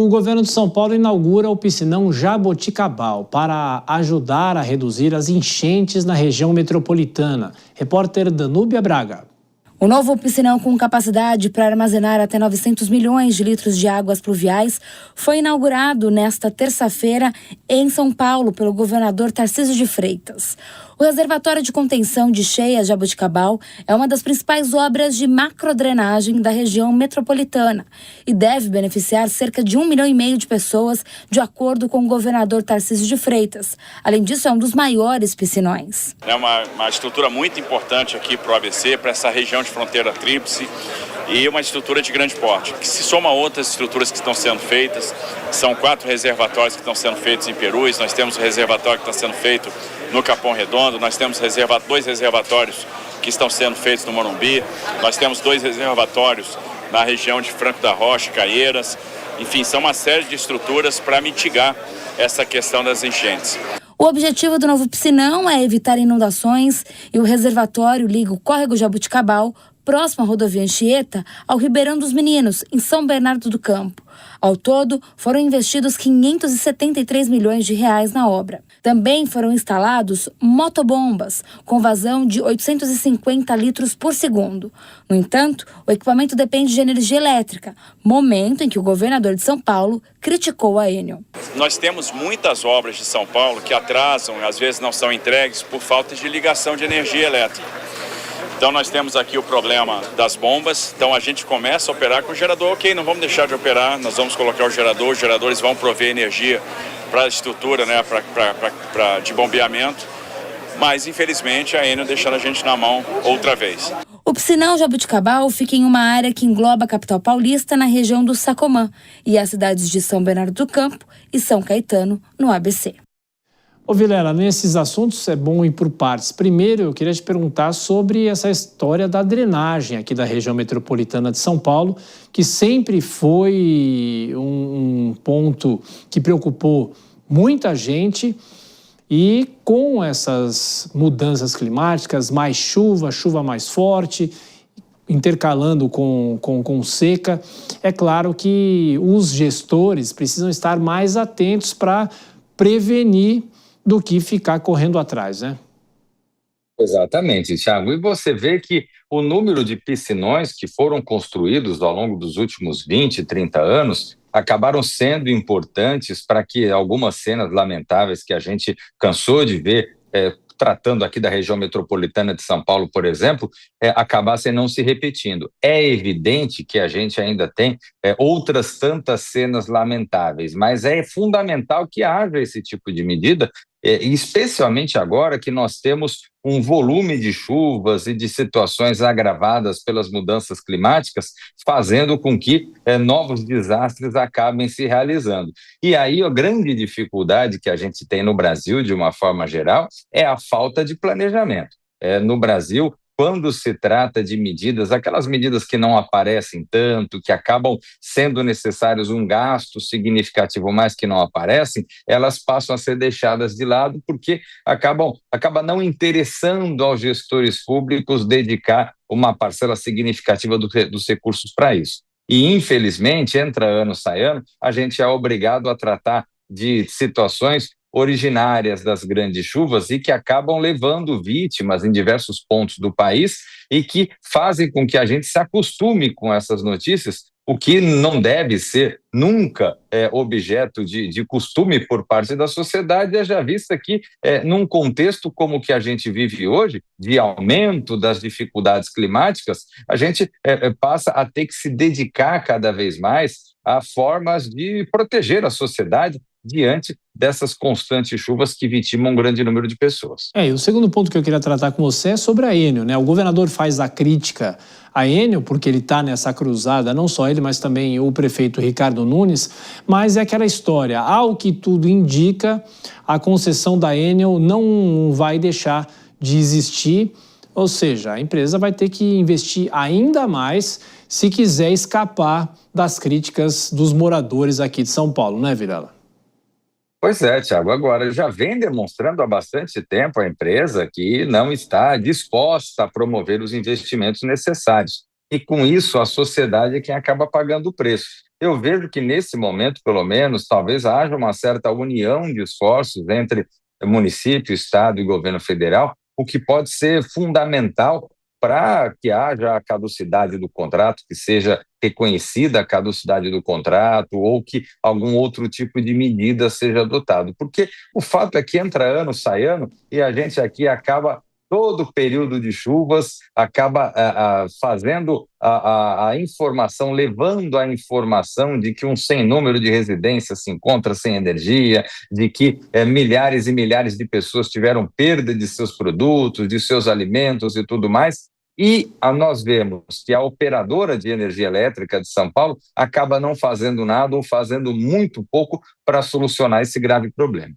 governo de São Paulo inaugura o piscinão Jaboticabal para ajudar a reduzir as enchentes na região metropolitana. Repórter Danúbia Braga. O novo piscinão, com capacidade para armazenar até 900 milhões de litros de águas pluviais, foi inaugurado nesta terça-feira em São Paulo pelo governador Tarcísio de Freitas. O reservatório de contenção de cheias Jaboticabal é uma das principais obras de macrodrenagem da região metropolitana e deve beneficiar cerca de 1,5 milhão de pessoas, de acordo com o governador Tarcísio de Freitas. Além disso, é um dos maiores piscinões. É uma estrutura muito importante aqui para o ABC, para essa região de fronteira tríplice, e uma estrutura de grande porte, que se soma a outras estruturas que estão sendo feitas. São 4 reservatórios que estão sendo feitos em Perus, nós temos o reservatório que está sendo feito no Capão Redondo, nós temos 2 reservatórios que estão sendo feitos no Morumbi, nós temos 2 reservatórios na região de Franco da Rocha, Caieiras. Enfim, são uma série de estruturas para mitigar essa questão das enchentes. O objetivo do novo piscinão é evitar inundações e o reservatório liga o córrego Jaboticabal, próximo à rodovia Anchieta, ao Ribeirão dos Meninos, em São Bernardo do Campo. Ao todo, foram investidos 573 milhões de reais na obra. Também foram instalados motobombas, com vazão de 850 litros por segundo. No entanto, o equipamento depende de energia elétrica, momento em que o governador de São Paulo criticou a Enel. Nós temos muitas obras de São Paulo que atrasam, às vezes não são entregues por falta de ligação de energia elétrica. Então nós temos aqui o problema das bombas, então a gente começa a operar com o gerador, ok, não vamos deixar de operar, nós vamos colocar o gerador, os geradores vão prover energia para a estrutura, né, de bombeamento, mas infelizmente a Enel deixando a gente na mão outra vez. O piscinão Jaboticabal fica em uma área que engloba a capital paulista, na região do Sacomã, e as cidades de São Bernardo do Campo e São Caetano, no ABC. Ô Vilela, nesses assuntos é bom ir por partes. Primeiro, eu queria te perguntar sobre essa história da drenagem aqui da região metropolitana de São Paulo, que sempre foi um ponto que preocupou muita gente, e com essas mudanças climáticas, mais chuva, chuva mais forte, intercalando com seca, é claro que os gestores precisam estar mais atentos para prevenir do que ficar correndo atrás, né? Exatamente, Thiago. E você vê que o número de piscinões que foram construídos ao longo dos últimos 20, 30 anos acabaram sendo importantes para que algumas cenas lamentáveis que a gente cansou de ver, tratando aqui da região metropolitana de São Paulo, por exemplo, acabassem não se repetindo. É evidente que a gente ainda tem outras tantas cenas lamentáveis, mas é fundamental que haja esse tipo de medida, especialmente agora que nós temos um volume de chuvas e de situações agravadas pelas mudanças climáticas, fazendo com que novos desastres acabem se realizando. E aí a grande dificuldade que a gente tem no Brasil, de uma forma geral, é a falta de planejamento. No Brasil, quando se trata de medidas, aquelas medidas que não aparecem tanto, que acabam sendo necessários um gasto significativo, mas que não aparecem, elas passam a ser deixadas de lado porque acaba não interessando aos gestores públicos dedicar uma parcela significativa dos recursos para isso. E, infelizmente, entra ano, sai ano, a gente é obrigado a tratar de situações originárias das grandes chuvas e que acabam levando vítimas em diversos pontos do país e que fazem com que a gente se acostume com essas notícias, o que não deve ser nunca objeto de costume por parte da sociedade, já vista que num contexto como o que a gente vive hoje, de aumento das dificuldades climáticas, a gente passa a ter que se dedicar cada vez mais a formas de proteger a sociedade diante dessas constantes chuvas que vitimam um grande número de pessoas. E o segundo ponto que eu queria tratar com você é sobre a Enel, né? O governador faz a crítica à Enel, porque ele está nessa cruzada, não só ele, mas também o prefeito Ricardo Nunes, mas é aquela história, ao que tudo indica, a concessão da Enel não vai deixar de existir, ou seja, a empresa vai ter que investir ainda mais se quiser escapar das críticas dos moradores aqui de São Paulo, não é, Vilela? Pois é, Thiago. Agora, já vem demonstrando há bastante tempo a empresa que não está disposta a promover os investimentos necessários. E, com isso, a sociedade é quem acaba pagando o preço. eu vejo que nesse momento, pelo menos, talvez haja uma certa união de esforços entre município, estado e governo federal, o que pode ser fundamental para que haja a caducidade do contrato, que seja reconhecida a caducidade do contrato ou que algum outro tipo de medida seja adotado. Porque o fato é que entra ano, sai ano, e a gente aqui acaba, todo período de chuvas, acaba fazendo a informação, levando a informação de que um sem número de residências se encontra sem energia, de que milhares e milhares de pessoas tiveram perda de seus produtos, de seus alimentos e tudo mais. E nós vemos que a operadora de energia elétrica de São Paulo acaba não fazendo nada ou fazendo muito pouco para solucionar esse grave problema.